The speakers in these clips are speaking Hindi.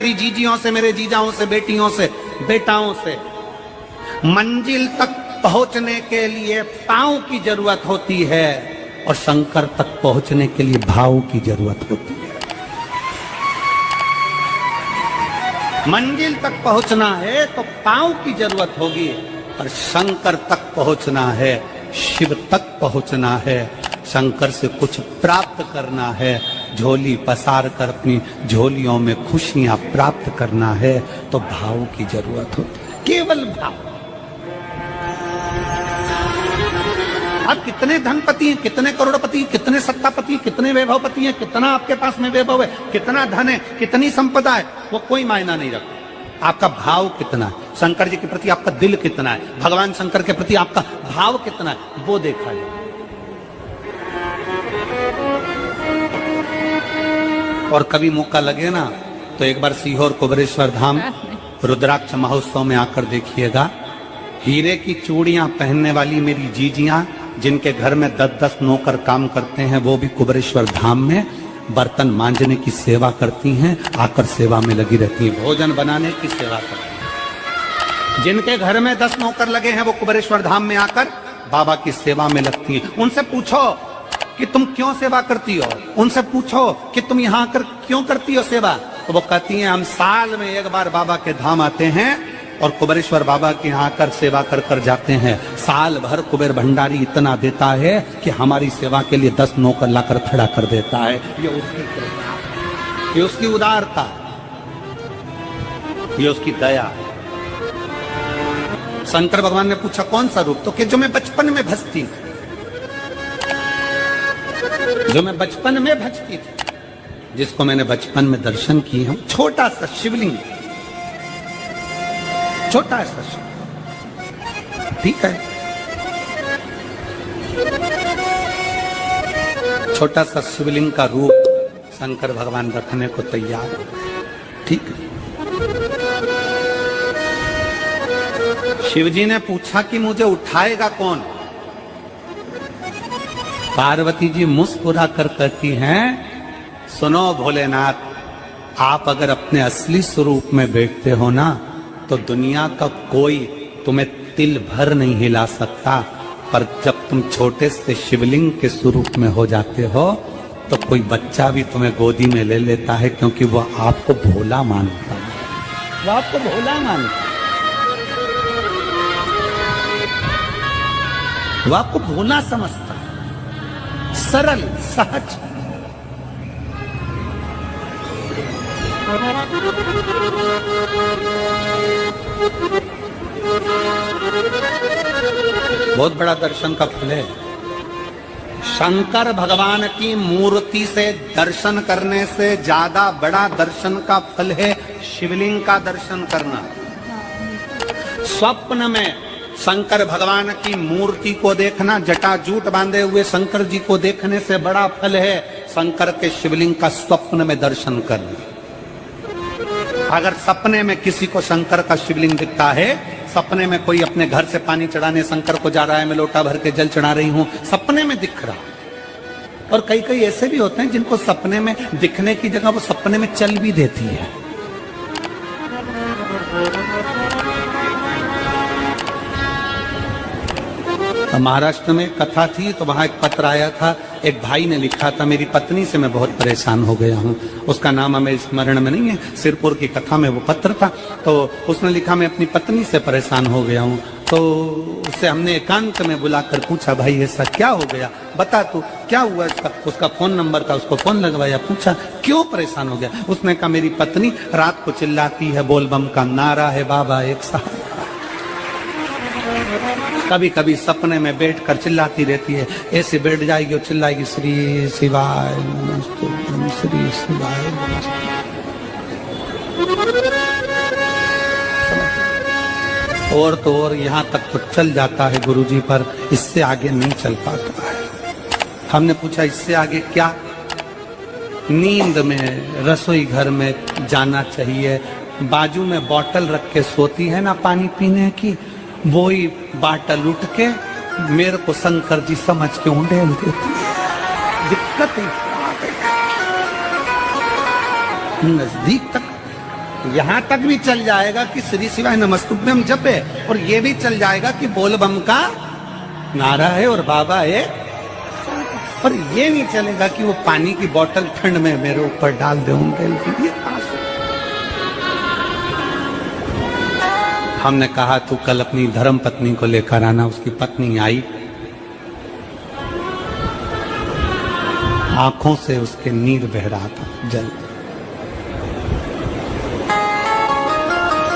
मेरी जीजियों से, मेरे जीजाओं से, बेटियों से, बेटाओं से। मंजिल तक पहुंचने के लिए पांव की जरूरत होती है और शंकर तक पहुंचने के लिए भाव की जरूरत होती है। मंजिल तक पहुंचना है तो पांव की जरूरत होगी और शंकर तक पहुंचना है, शिव तक पहुंचना है, शंकर से कुछ प्राप्त करना है, झोली पसार कर अपनी झोलियों में खुशियां प्राप्त करना है तो भाव की जरूरत होती है, केवल भाव। आप कितने धनपति हैं, कितने करोड़पति, कितने सत्तापति, कितने वैभवपति हैं, कितना आपके पास में वैभव है, कितना धन है, कितनी संपदा है, वो कोई मायना नहीं रखता। आपका भाव कितना है, शंकर जी के प्रति आपका दिल कितना है, भगवान शंकर के प्रति आपका भाव कितना है, वो देखा जाए। और कभी मौका लगे ना तो एक बार सीहोर कुबेरेश्वर धाम रुद्राक्ष महोत्सव में आकर देखिएगा। हीरे की चूड़ियां पहनने वाली मेरी जीजियां, जिनके घर में 10-10 नौकर काम करते हैं, वो भी कुबेरेश्वर धाम में बर्तन मांजने की सेवा करती हैं, आकर सेवा में लगी रहती हैं, भोजन बनाने की सेवा करती हैं। जिनके घर में 10 नौकर लगे हैं वो कुबेरेश्वर धाम में आकर बाबा की सेवा में लगती हैं। उनसे पूछो कि तुम क्यों सेवा करती हो, उनसे पूछो कि तुम यहाँ आकर क्यों करती हो सेवा, तो वो कहती हैं हम साल में एक बार बाबा के धाम आते हैं और कुबेरेश्वर बाबा के यहाँ आकर सेवा कर कर जाते हैं। साल भर कुबेर भंडारी इतना देता है कि हमारी सेवा के लिए 10 नौकर लाकर खड़ा कर देता है। ये उसकी कृपा, ये उसकी उदारता, ये उसकी दया। शंकर भगवान ने पूछा कौन सा रूप, तो कि जो मैं बचपन में भजती थी, जो मैं बचपन में भजती थी, जिसको मैंने बचपन में दर्शन किए हैं, छोटा सा शिवलिंग, छोटा सा शिवलिंग, ठीक है, छोटा सा शिवलिंग का रूप शंकर भगवान रखने को तैयार है, ठीक है। शिवजी ने पूछा कि मुझे उठाएगा कौन। पार्वती जी मुस्कुरा कर कहती हैं, सुनो भोलेनाथ, आप अगर अपने असली स्वरूप में बैठते हो ना तो दुनिया का कोई तुम्हें तिल भर नहीं हिला सकता, पर जब तुम छोटे से शिवलिंग के स्वरूप में हो जाते हो तो कोई बच्चा भी तुम्हें गोदी में ले लेता है, क्योंकि वो आपको भोला मानता है, वो आपको भोला मानता है, वो आपको भोला समझता है, सरल सहज। बहुत बड़ा दर्शन का फल है। शंकर भगवान की मूर्ति से दर्शन करने से ज्यादा बड़ा दर्शन का फल है शिवलिंग का दर्शन करना। स्वप्न में शंकर भगवान की मूर्ति को देखना, जटाजूट बांधे हुए शंकर जी को देखने से बड़ा फल है शंकर के शिवलिंग का स्वप्न में दर्शन करना। अगर सपने में किसी को शंकर का शिवलिंग दिखता है, सपने में कोई अपने घर से पानी चढ़ाने शंकर को जा रहा है, मैं लोटा भर के जल चढ़ा रही हूं, सपने में दिख रहा। और कई कई ऐसे भी होते हैं जिनको सपने में दिखने की जगह वो सपने में चल भी देती है। महाराष्ट्र में कथा थी तो वहां एक पत्र आया था, एक भाई ने लिखा था, मेरी पत्नी से मैं बहुत परेशान हो गया हूँ। उसका नाम हमें स्मरण में नहीं है, सिरपुर की कथा में वो पत्र था। तो उसने लिखा मैं अपनी पत्नी से परेशान हो गया हूँ। तो उससे हमने एकांत में बुलाकर पूछा, भाई ऐसा क्या हो गया, बता तू क्या हुआ। उसका फोन नंबर था, उसको फोन लगवाया, पूछा क्यों परेशान हो गया। उसने कहा मेरी पत्नी रात को चिल्लाती है, बोल बम का नारा है बाबा एक साथ, कभी कभी सपने में बैठकर चिल्लाती रहती है, ऐसे बैठ जाएगी और चिल्लाएगी श्री शिवाय नमस्तुभ्यं, श्री शिवाय नमस्तुभ्यं। और तो और यहाँ तक तो चल जाता है गुरुजी, पर इससे आगे नहीं चल पाता है। हमने पूछा इससे आगे क्या। नींद में रसोई घर में जाना चाहिए, बाजू में बोतल रख के सोती है ना पानी पीने की, वो ही बाटल उठ के मेरे को शंकर जी समझ के उंडेल देती। दिक्कत ही नजदीक तक यहां तक भी चल जाएगा कि श्री शिवाय नमस्तुभ्यम जपे, और ये भी चल जाएगा कि बोल बम का नारा है और बाबा है, पर ये नहीं चलेगा कि वो पानी की बोतल ठंड में मेरे ऊपर डाल दे उनके लिए। हमने कहा तू कल अपनी धर्म पत्नी को लेकर आना। उसकी पत्नी आई, आंखों से उसके नीर बह रहा था, जल,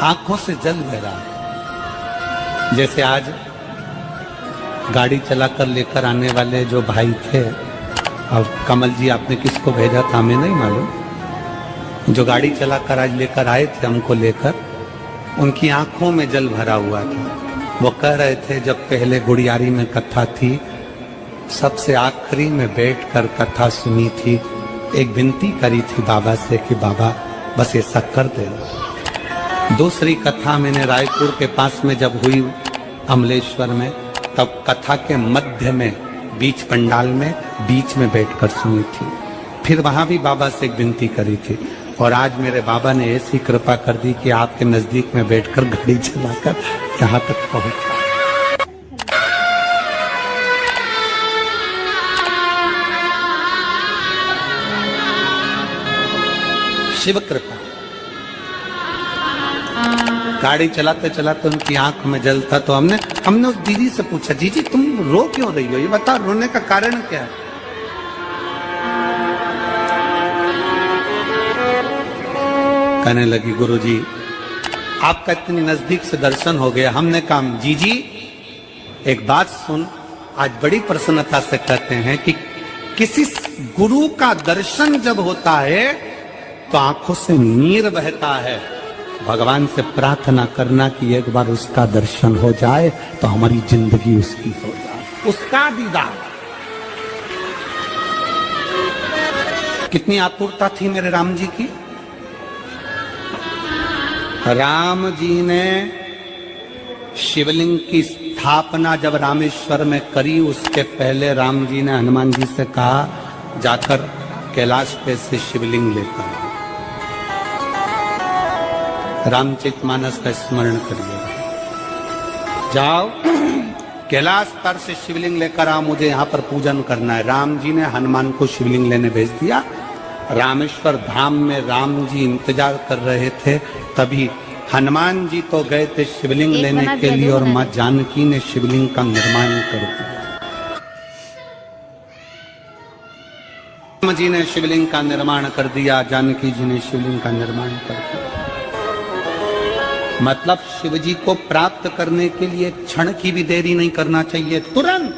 आंखों से जल बह रहा। जैसे आज गाड़ी चलाकर लेकर आने वाले जो भाई थे, अब कमल जी आपने किसको भेजा था हमें नहीं मालूम, जो गाड़ी चलाकर आज लेकर आए थे हमको लेकर, उनकी आंखों में जल भरा हुआ था। वो कह रहे थे जब पहले गुड़ियारी में कथा थी, सबसे आखिरी में बैठकर कथा सुनी थी, एक विनती करी थी बाबा से कि बाबा बस ये सब कर देना। दूसरी कथा मैंने रायपुर के पास में जब हुई अमलेश्वर में, तब कथा के मध्य में बीच पंडाल में बीच में बैठकर सुनी थी। फिर वहां भी बाबा से एक विनती करी थी, और आज मेरे बाबा ने ऐसी कृपा कर दी कि आपके नजदीक में बैठकर गाड़ी चलाकर यहाँ तक पहुंचा। शिव कृपा। गाड़ी चलाते चलाते उनकी आंख में जल था, तो हमने उस दीदी से पूछा, जी तुम रो क्यों रही हो, ये बताओ, रोने का कारण क्या है? कहने लगी गुरुजी आपका इतनी नजदीक से दर्शन हो गया। हमने कहा जी एक बात सुन, आज बड़ी प्रसन्नता से कहते हैं कि किसी गुरु का दर्शन जब होता है तो आंखों से नीर बहता है। भगवान से प्रार्थना करना कि एक बार उसका दर्शन हो जाए तो हमारी जिंदगी उसकी हो जाए, उसका दीदार। कितनी आतुरता थी मेरे राम जी की। राम जी ने शिवलिंग की स्थापना जब रामेश्वर में करी, उसके पहले राम जी ने हनुमान जी से कहा जाकर कैलाश पे से शिवलिंग लेकर आओ। रामचरितमानस का स्मरण करिए, जाओ कैलाश पर से शिवलिंग लेकर आओ, मुझे यहाँ पर पूजन करना है। राम जी ने हनुमान को शिवलिंग लेने भेज दिया। रामेश्वर धाम में राम जी इंतजार कर रहे थे, तभी हनुमान जी तो गए थे शिवलिंग लेने के लिए, और माँ जानकी ने शिवलिंग का निर्माण कर दिया। राम जी ने शिवलिंग का निर्माण कर दिया, जानकी जी ने शिवलिंग का निर्माण कर दिया। मतलब शिव जी को प्राप्त करने के लिए क्षण की भी देरी नहीं करना चाहिए। तुरंत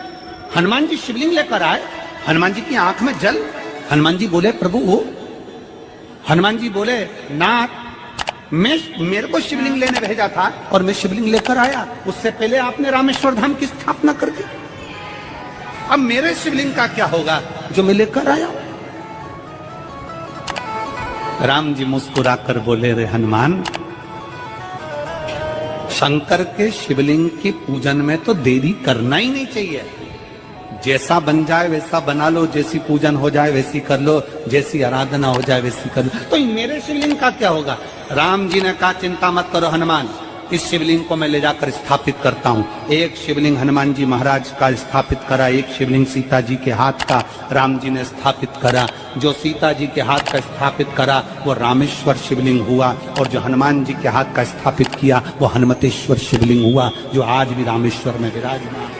हनुमान जी शिवलिंग लेकर आए, हनुमान जी की आंख में जल। हनुमान जी बोले प्रभु वो, हनुमान जी बोले नाथ मेरे को शिवलिंग लेने भेजा था और मैं शिवलिंग लेकर आया, उससे पहले आपने रामेश्वर धाम की स्थापना कर दी। अब मेरे शिवलिंग का क्या होगा जो मैं लेकर आया? राम जी मुस्कुराकर बोले रे हनुमान, शंकर के शिवलिंग के पूजन में तो देरी करना ही नहीं चाहिए। जैसा बन जाए वैसा बना लो, जैसी पूजन हो जाए वैसी कर लो, जैसी आराधना हो जाए वैसी कर लो। तो मेरे शिवलिंग का क्या होगा? राम जी ने कहा चिंता मत करो हनुमान, इस शिवलिंग को मैं ले जाकर स्थापित करता हूँ। एक शिवलिंग हनुमान जी महाराज का स्थापित करा, एक शिवलिंग सीता जी के हाथ का राम जी ने स्थापित करा। जो सीता जी के हाथ का स्थापित करा वो रामेश्वर शिवलिंग हुआ, और जो हनुमान जी के हाथ का स्थापित किया वो हनुमतेश्वर शिवलिंग हुआ, जो आज भी रामेश्वर में विराजमान।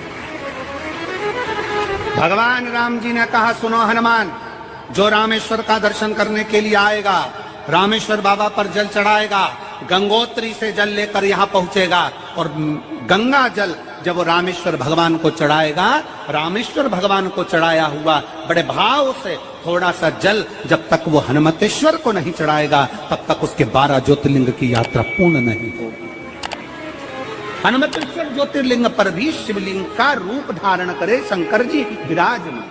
भगवान राम जी ने कहा सुनो हनुमान, जो रामेश्वर का दर्शन करने के लिए आएगा, रामेश्वर बाबा पर जल चढ़ाएगा, गंगोत्री से जल लेकर यहाँ पहुंचेगा, और गंगा जल जब वो रामेश्वर भगवान को चढ़ाएगा, रामेश्वर भगवान को चढ़ाया हुआ बड़े भाव से थोड़ा सा जल जब तक वो हनुमतेश्वर को नहीं चढ़ाएगा तब तक उसके 12 ज्योतिर्लिंग की यात्रा पूर्ण नहीं होगी। हनुमतेश्वर ज्योतिर्लिंग पर भी शिवलिंग का रूप धारण करे शंकर जी विराजमान।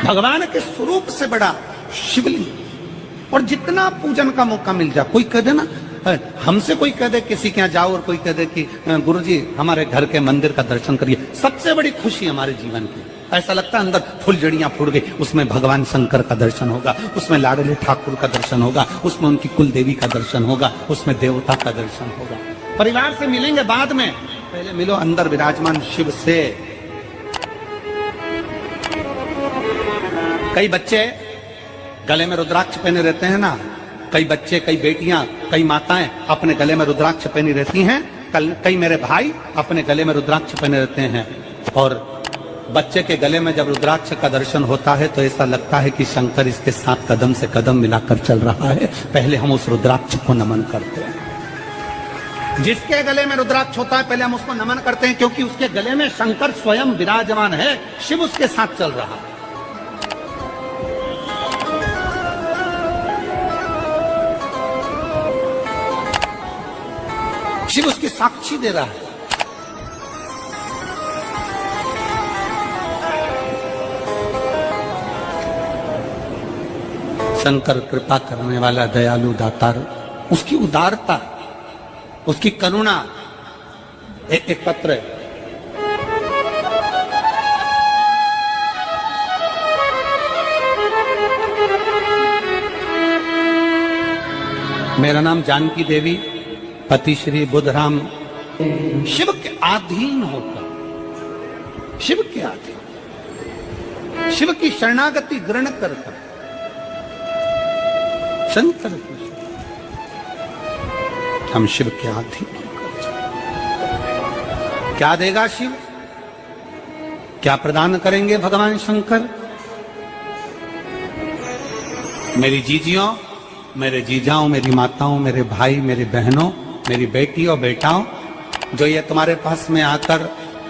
भगवान के स्वरूप से बड़ा शिवलिंग, और जितना पूजन का मौका मिल जाए, कोई कह दे ना, हमसे कोई कह दे किसी के यहाँ जाओ और कोई कह दे कि गुरुजी हमारे घर के मंदिर का दर्शन करिए, सबसे बड़ी खुशी हमारे जीवन की। ऐसा लगता है अंदर फुलझड़ियां फूट गई। उसमें भगवान शंकर का दर्शन होगा, उसमें लाडले ठाकुर का दर्शन होगा, उसमें उनकी कुल देवी का दर्शन होगा, उसमें देवता का दर्शन होगा। परिवार से मिलेंगे बाद में, पहले मिलो अंदर विराजमान शिव से। कई बच्चे गले में रुद्राक्ष पहने रहते हैं ना, कई बच्चे, कई बेटियां, कई माताएं अपने गले में रुद्राक्ष पहनी रहती हैं। कई मेरे भाई अपने गले में रुद्राक्ष पहने रहते हैं। और बच्चे के गले में जब रुद्राक्ष का दर्शन होता है तो ऐसा लगता है कि शंकर इसके साथ कदम से कदम मिलाकर चल रहा है। पहले हम उस रुद्राक्ष को नमन करते हैं। जिसके गले में रुद्राक्ष होता है पहले हम उसको नमन करते हैं, क्योंकि उसके गले में शंकर स्वयं विराजमान है, शिव उसके साथ चल रहा है। शिव उसकी साक्षी दे रहा है। शंकर कृपा करने वाला दयालु दातार, उसकी उदारता, उसकी करुणा। एक पत्र है, मेरा नाम जानकी देवी, पति श्री बुधराम, शिव के अधीन होकर, शिव के अधीन, शिव की शरणागति ग्रहण करता शंकर, हम शिव के अधीन होकर। क्या देगा शिव, क्या प्रदान करेंगे भगवान शंकर? मेरी जीजियों, मेरे जीजाओं, मेरी माताओं, मेरे भाई, मेरी बहनों, मेरी बेटी और बेटाओं, जो ये तुम्हारे पास में आकर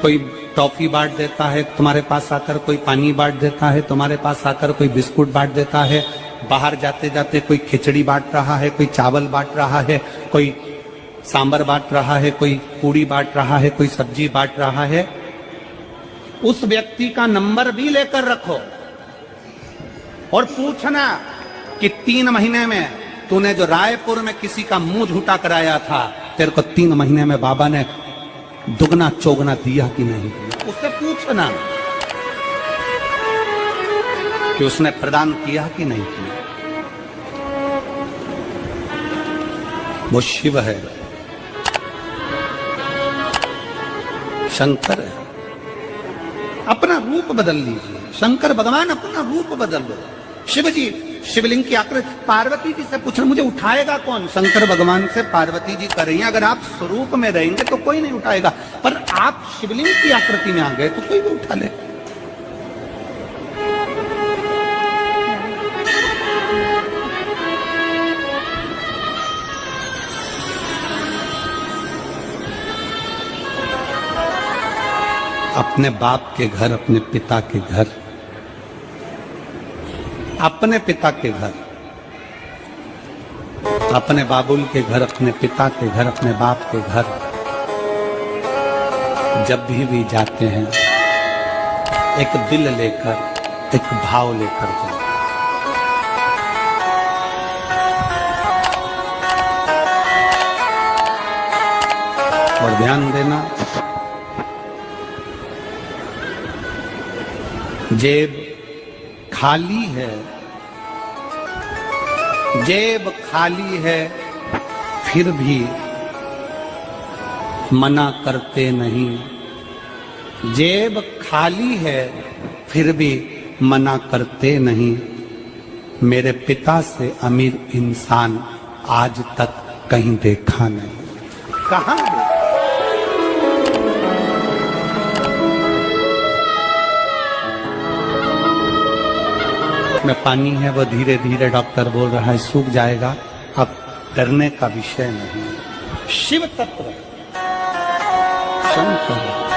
कोई टॉफी बांट देता है, तुम्हारे पास आकर कोई पानी बांट देता है, तुम्हारे पास आकर कोई बिस्कुट बांट देता है, बाहर जाते जाते कोई खिचड़ी बांट रहा है, कोई चावल बांट रहा है, कोई सांबर बांट रहा है, कोई पूड़ी बांट रहा है, कोई सब्जी बांट रहा है, उस व्यक्ति का नंबर भी लेकर रखो और पूछना कि 3 महीने में तूने जो रायपुर में किसी का मुंह झूठा कराया था, तेरे को 3 महीने में बाबा ने दुगना चौगना दिया कि नहीं दिया। उससे पूछना कि उसने प्रदान किया कि नहीं किया। वो शिव है, शंकर है। अपना रूप बदल लीजिए, शंकर भगवान अपना रूप बदल लो। शिव जी शिवलिंग की आकृति, पार्वती जी से पूछना मुझे उठाएगा कौन? शंकर भगवान से पार्वती जी कर रही हैं। अगर आप स्वरूप में रहेंगे तो कोई नहीं उठाएगा, पर आप शिवलिंग की आकृति में आ गए तो कोई भी उठा ले। अपने बाप के घर, अपने पिता के घर, अपने पिता के घर, अपने बाबुल के घर, अपने पिता के घर, अपने बाप के घर जब भी जाते हैं एक दिल लेकर, एक भाव लेकर जाओ। और ध्यान देना, जेब खाली है, जेब खाली है, फिर भी मना करते नहीं। जेब खाली है, फिर भी मना करते नहीं। मेरे पिता से अमीर इंसान आज तक कहीं देखा नहीं। कहां देखा? में पानी है, वो धीरे धीरे डॉक्टर बोल रहा है सूख जाएगा। अब डरने का विषय नहीं। शिव तत्व शंकर